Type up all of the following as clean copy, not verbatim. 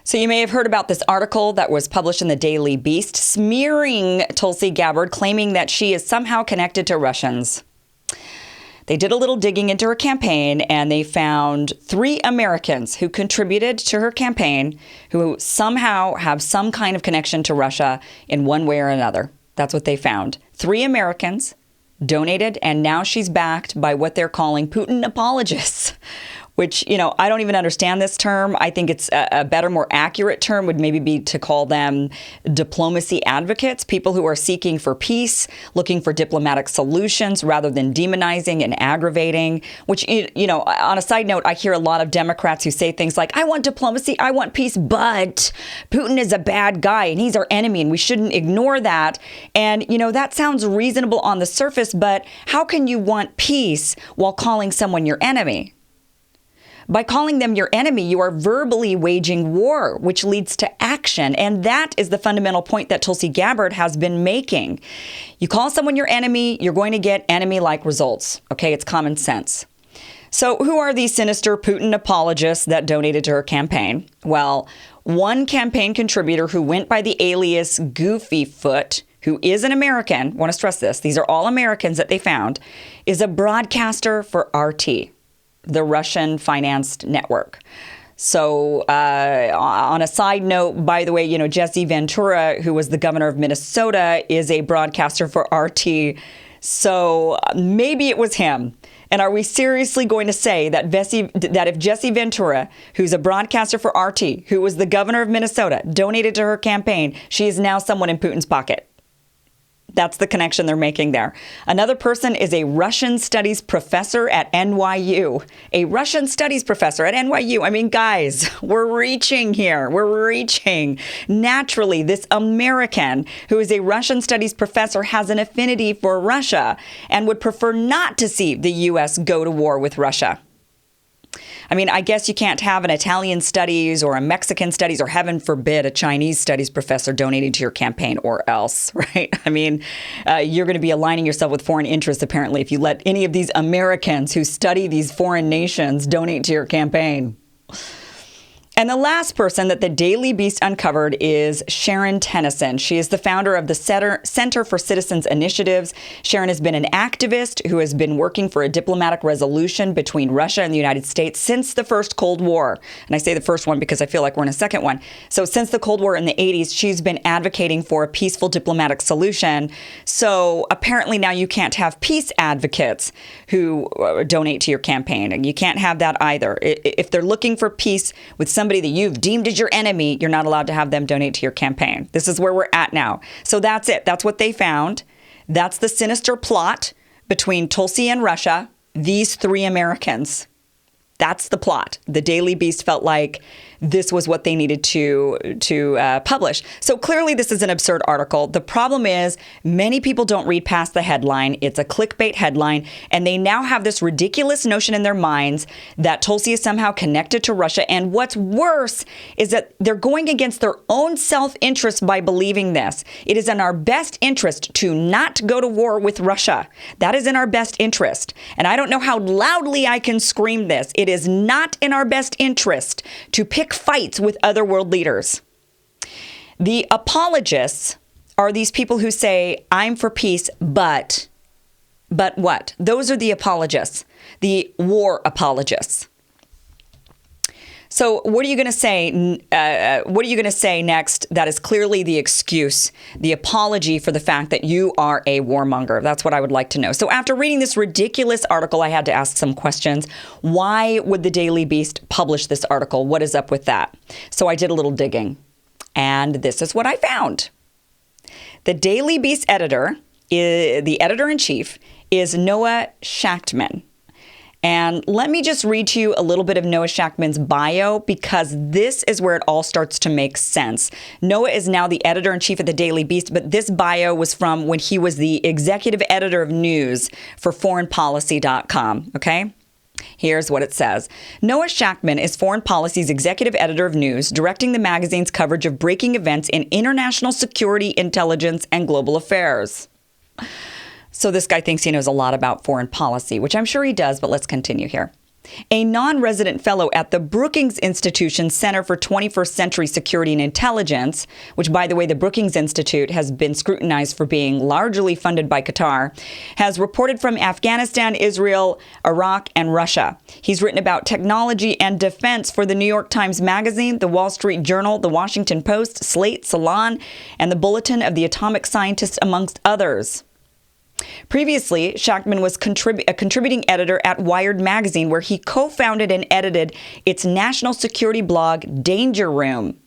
So you may have heard about this article that was published in the Daily Beast smearing Tulsi Gabbard, claiming that she is somehow connected to Russians. They did a little digging into her campaign, and they found 3 Americans who contributed to her campaign who somehow have some kind of connection to Russia in one way or another. That's what they found. 3 Americans donated, and now she's backed by what they're calling Putin apologists, which, I don't even understand this term. I think it's a better, more accurate term would maybe be to call them diplomacy advocates, people who are seeking for peace, looking for diplomatic solutions rather than demonizing and aggravating, which, on a side note, I hear a lot of Democrats who say things like, I want diplomacy, I want peace, but Putin is a bad guy and he's our enemy and we shouldn't ignore that. And, that sounds reasonable on the surface, but how can you want peace while calling someone your enemy? By calling them your enemy, you are verbally waging war, which leads to action. And that is the fundamental point that Tulsi Gabbard has been making. You call someone your enemy, you're going to get enemy-like results. Okay, it's common sense. So who are these sinister Putin apologists that donated to her campaign? Well, one campaign contributor who went by the alias Goofy Foot, who is an American, I want to stress this, these are all Americans that they found, is a broadcaster for RT. The Russian-financed network. So on a side note, by the way, Jesse Ventura, who was the governor of Minnesota, is a broadcaster for RT. So maybe it was him. And are we seriously going to say that if Jesse Ventura, who's a broadcaster for RT, who was the governor of Minnesota, donated to her campaign, she is now someone in Putin's pocket? That's the connection they're making there. Another person is a Russian studies professor at NYU. A Russian studies professor at NYU. I mean, guys, we're reaching here. We're reaching. Naturally, this American who is a Russian studies professor has an affinity for Russia and would prefer not to see the U.S. go to war with Russia. I mean, I guess you can't have an Italian studies or a Mexican studies or, heaven forbid, a Chinese studies professor donating to your campaign or else, right? I mean, you're going to be aligning yourself with foreign interests, apparently, if you let any of these Americans who study these foreign nations donate to your campaign. And the last person that the Daily Beast uncovered is Sharon Tennyson. She is the founder of the Center for Citizens Initiatives. Sharon has been an activist who has been working for a diplomatic resolution between Russia and the United States since the first Cold War. And I say the first one because I feel like we're in a second one. So since the Cold War in the 80s, she's been advocating for a peaceful diplomatic solution. So apparently now you can't have peace advocates who donate to your campaign. And you can't have that either. If they're looking for peace with somebody that you've deemed as your enemy, you're not allowed to have them donate to your campaign. This is where we're at now. So that's it. That's what they found. That's the sinister plot between Tulsi and Russia, these 3 Americans. That's the plot. The Daily Beast felt like this was what they needed to publish. So clearly this is an absurd article. The problem is many people don't read past the headline. It's a clickbait headline. And they now have this ridiculous notion in their minds that Tulsi is somehow connected to Russia. And what's worse is that they're going against their own self-interest by believing this. It is in our best interest to not go to war with Russia. That is in our best interest. And I don't know how loudly I can scream this. It is not in our best interest to pick fights with other world leaders. The apologists are these people who say, I'm for peace, but what? Those are the apologists, the war apologists. So what are you going to say? What are you going to say next? That is clearly the excuse, the apology for the fact that you are a warmonger. That's what I would like to know. So after reading this ridiculous article, I had to ask some questions. Why would the Daily Beast publish this article? What is up with that? So I did a little digging, and this is what I found. The Daily Beast editor, the editor-in-chief, is Noah Shachtman. And let me just read to you a little bit of Noah Shachtman's bio, because this is where it all starts to make sense. Noah is now the editor-in-chief of the Daily Beast, but this bio was from when he was the executive editor of news for foreignpolicy.com, okay? Here's what it says. Noah Shachtman is Foreign Policy's executive editor of news, directing the magazine's coverage of breaking events in international security, intelligence, and global affairs. So this guy thinks he knows a lot about foreign policy, which I'm sure he does, but let's continue here. A non-resident fellow at the Brookings Institution Center for 21st Century Security and Intelligence, which, by the way, the Brookings Institute has been scrutinized for being largely funded by Qatar, has reported from Afghanistan, Israel, Iraq, and Russia. He's written about technology and defense for the New York Times Magazine, the Wall Street Journal, the Washington Post, Slate, Salon, and the Bulletin of the Atomic Scientist, amongst others. Previously, Shachtman was a contributing editor at Wired magazine, where he co-founded and edited its national security blog, Danger Room.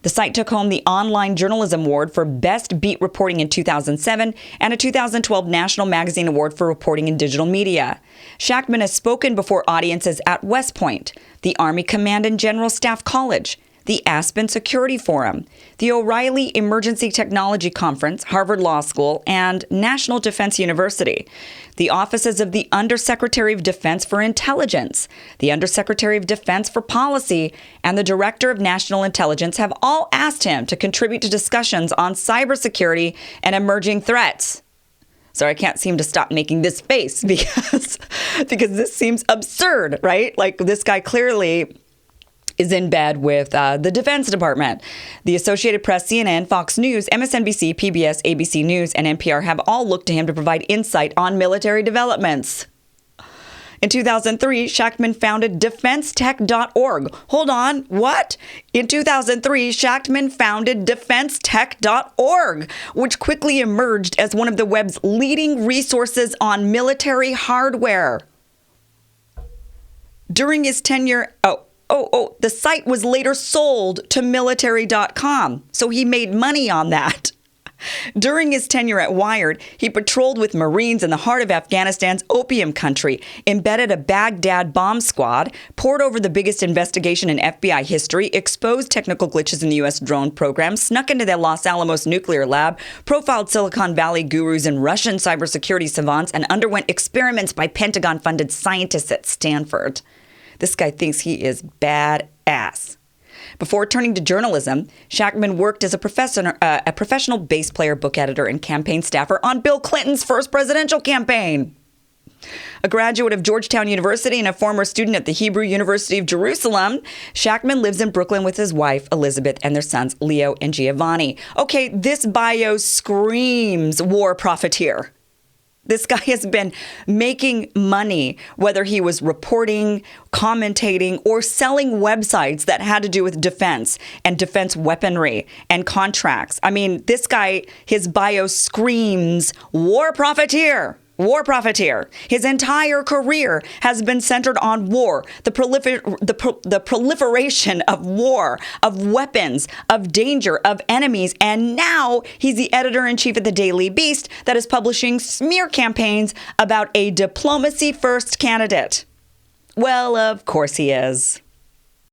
The site took home the Online Journalism Award for Best Beat Reporting in 2007 and a 2012 National Magazine Award for Reporting in Digital Media. Shachtman has spoken before audiences at West Point, the Army Command and General Staff College, the Aspen Security Forum, the O'Reilly Emergency Technology Conference, Harvard Law School, and National Defense University. The offices of the Undersecretary of Defense for Intelligence, the Undersecretary of Defense for Policy, and the Director of National Intelligence have all asked him to contribute to discussions on cybersecurity and emerging threats. Sorry, I can't seem to stop making this face because this seems absurd, right? Like, this guy clearly is in bed with the Defense Department. The Associated Press, CNN, Fox News, MSNBC, PBS, ABC News, and NPR have all looked to him to provide insight on military developments. In 2003, Shachtman founded DefenseTech.org. Hold on, what? In 2003, Shachtman founded DefenseTech.org, which quickly emerged as one of the web's leading resources on military hardware. During his tenure, the site was later sold to military.com, so he made money on that. During his tenure at Wired, he patrolled with Marines in the heart of Afghanistan's opium country, embedded a Baghdad bomb squad, poured over the biggest investigation in FBI history, exposed technical glitches in the U.S. drone program, snuck into the Los Alamos nuclear lab, profiled Silicon Valley gurus and Russian cybersecurity savants, and underwent experiments by Pentagon-funded scientists at Stanford. This guy thinks he is badass. Before turning to journalism, Shachtman worked as a professional bass player, book editor, and campaign staffer on Bill Clinton's first presidential campaign. A graduate of Georgetown University and a former student at the Hebrew University of Jerusalem, Shachtman lives in Brooklyn with his wife, Elizabeth, and their sons, Leo and Giovanni. Okay, this bio screams war profiteer. This guy has been making money, whether he was reporting, commentating, or selling websites that had to do with defense and defense weaponry and contracts. I mean, this guy, his bio screams war profiteer. War profiteer. His entire career has been centered on war, the proliferation of war, of weapons, of danger, of enemies. And now he's the editor-in-chief of the Daily Beast that is publishing smear campaigns about a diplomacy-first candidate. Well, of course he is.